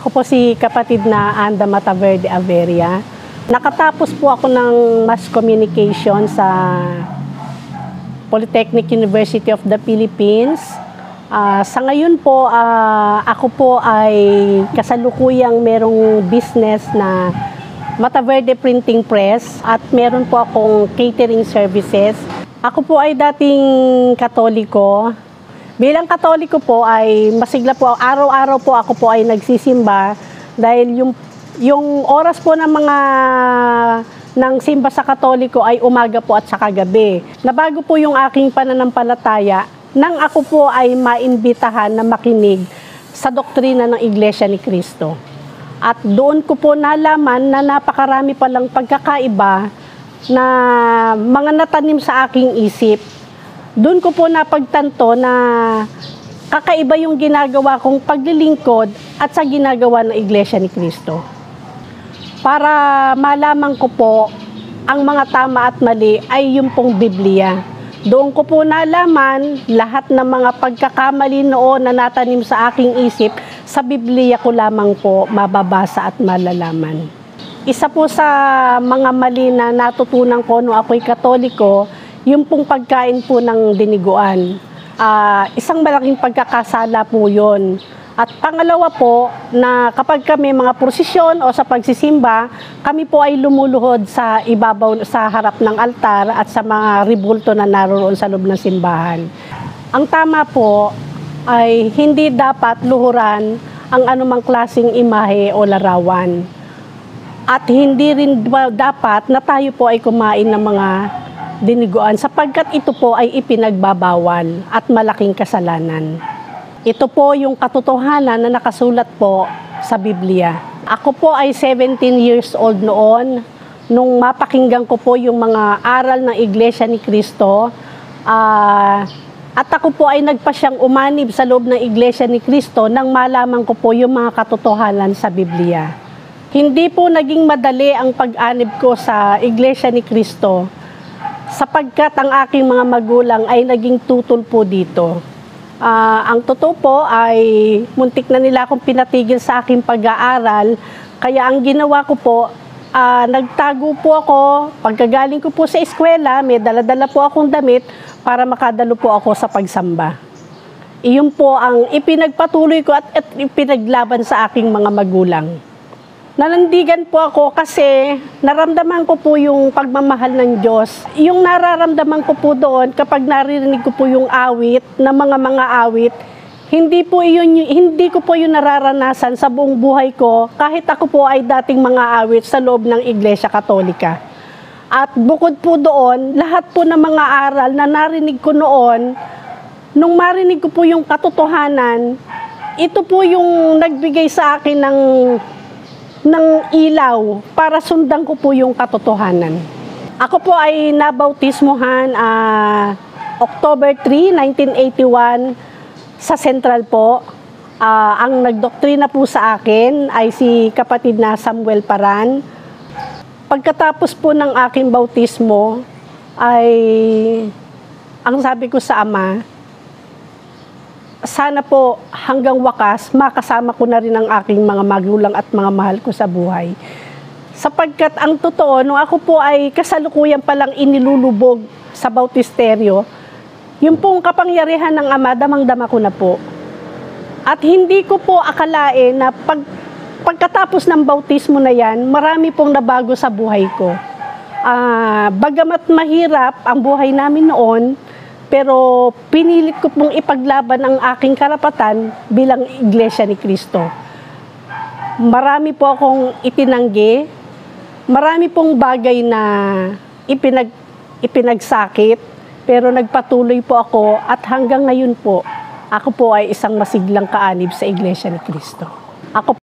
Ako po si kapatid na Anda Mataverde Averia. Nakatapos po ako ng Mass Communication sa Polytechnic University of the Philippines. Sa ngayon po, ako po ay kasalukuyang merong business na Mataverde Printing Press at meron po akong catering services. Ako po ay dating Katoliko. Bilang Katoliko po ay masigla po, araw-araw po ako po ay nagsisimba dahil yung oras po ng ng simba sa Katoliko ay umaga po at saka gabi. Nabago po yung aking pananampalataya nang ako po ay maimbitahan na makinig sa doktrina ng Iglesia ni Cristo. At doon ko po nalaman na napakarami palang pagkakaiba na mga natanim sa aking isip. Doon ko po napagtanto na kakaiba yung ginagawa kong paglilingkod at sa ginagawa ng Iglesia ni Cristo. Para malaman ko po ang mga tama at mali ay yung pong Biblia. Doon ko po nalaman lahat ng mga pagkakamali noon na natanim sa aking isip, sa Biblia ko lamang po mababasa at malalaman. Isa po sa mga mali na natutunan ko nung ako'y Katoliko, yung pong pagkain po ng diniguan. Isang malaking pagkakasala po yun. At pangalawa po, na kapag kami mga prosesyon o sa pagsisimba, kami po ay lumuluhod sa ibabaw, sa harap ng altar at sa mga ribulto na naroon sa loob ng simbahan. Ang tama po ay hindi dapat luhuran ang anumang klaseng imahe o larawan. At hindi rin dapat na tayo po ay kumain ng mga diniguan sapagkat ito po ay ipinagbabawal at malaking kasalanan. Ito po yung katotohanan na nakasulat po sa Biblia. Ako po ay 17 years old noon nung mapakinggan ko po yung mga aral ng Iglesia ni Cristo. At ako po ay nagpasyang umanib sa loob ng Iglesia ni Cristo nang malaman ko po yung mga katotohanan sa Biblia. Hindi po naging madali ang pag-anib ko sa Iglesia ni Cristo sapagkat ang aking mga magulang ay naging tutol po dito. Ang totoo po ay muntik na nila akong pinatigil sa aking pag-aaral, kaya ang ginawa ko po, nagtago po ako. Pagkagaling ko po sa eskwela, may dala-dala po akong damit para makadalo po ako sa pagsamba. Iyon po ang ipinagpatuloy ko at ipinaglaban sa aking mga magulang. Nalandigan po ako kasi naramdaman ko po yung pagmamahal ng Diyos. Yung nararamdaman ko po doon kapag naririnig ko po yung awit na mga awit, hindi ko po yung nararanasan sa buong buhay ko kahit ako po ay dating mga awit sa loob ng Iglesia Katolika. At bukod po doon, lahat po ng mga aral na narinig ko noon, nung marinig ko po yung katotohanan, ito po yung nagbigay sa akin ng ilaw para sundan ko po yung katotohanan. Ako po ay nabautismuhan October 3, 1981 sa Central po. Ang nagdoktrina po sa akin ay si kapatid na Samuel Paran. Pagkatapos po ng aking bautismo ay ang sabi ko sa Ama, sana po hanggang wakas makasama ko na rin ang aking mga magulang at mga mahal ko sa buhay. Sapagkat ang totoo, nung ako po ay kasalukuyan palang inilulubog sa bautisteryo, yung pong kapangyarihan ng Ama, damang-dama ko na po. At hindi ko po akalain na pagkatapos ng bautismo na yan, marami pong nabago sa buhay ko. Bagamat mahirap ang buhay namin noon, pero pinilit ko pong ipaglaban ang aking karapatan bilang Iglesia ni Cristo. Marami po akong itinanggi, marami pong bagay na ipinagsakit, pero nagpatuloy po ako at hanggang ngayon po, ako po ay isang masiglang kaanib sa Iglesia ni Cristo. Ako